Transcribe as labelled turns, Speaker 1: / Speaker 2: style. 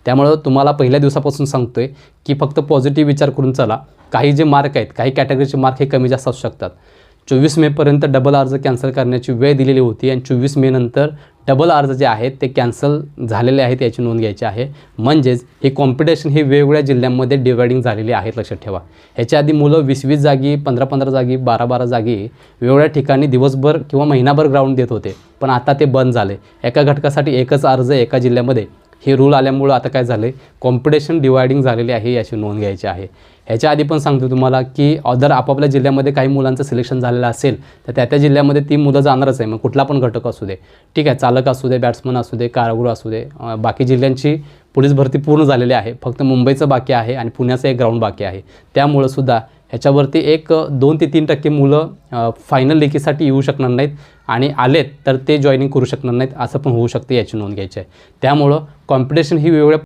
Speaker 1: त्यामुळं तुम्हाला पहिल्या दिवसापासून सांगतो आहे की फक्त पॉझिटिव्ह विचार करून चला. काही जे मार्क आहेत, काही कॅटेगरीचे मार्क हे कमी जास्त असू शकतात. 24 मेपर्यंत डबल अर्ज कॅन्सल करण्याची वेळ दिलेली होती आणि 24 मे नंतर डबल अर्ज जे आहेत ते कॅन्सल झालेले आहेत याची नोंद घ्यायची आहे. म्हणजेच हे कॉम्पिटिशन हे वेगवेगळ्या जिल्ह्यांमध्ये डिवायडिंग झालेली आहेत, लक्षात ठेवा. ह्याच्या आधी मुलं 20-20 जागी, 15-15 जागी, 12-12 जागी वेगवेगळ्या ठिकाणी दिवसभर किंवा महिनाभर ग्राउंड देत होते, पण आता ते बंद झाले. एका घटकासाठी एकच अर्ज एका जिल्ह्यामध्ये हे रूल आल्यामुळं आता काय झालं आहे, कॉम्पिटिशन डिवायडिंग झालेली आहे याची नोंद घ्यायची आहे. ह्याच्या आधी पण सांगतो तुम्हाला की अदर आपापल्या जिल्ह्यामध्ये काही मुलांचं सिलेक्शन झालेलं असेल तर त्या जिल्ह्यामध्ये ती मुलं जाणारच आहे. मग कुठला पण घटक असू दे, ठीक आहे, चालक असू दे, बॅट्समन असू दे, कारागृह असू दे. बाकी जिल्ह्यांची पोलीस भरती पूर्ण झालेली आहे, फक्त मुंबईचं बाकी आहे आणि पुण्याचं एक ग्राउंड बाकी आहे. त्यामुळं सुद्धा ह्याच्यावरती एक 2 ते 3% मुलं फायनल लेखीसाठी येऊ शकणार नाहीत आणि आलेत तर ते जॉईनिंग करू शकणार नाहीत, असं पण होऊ शकते, याची नोंद घ्यायची आहे. त्यामुळं कॉम्पिटिशन ही वेगवेगळ्या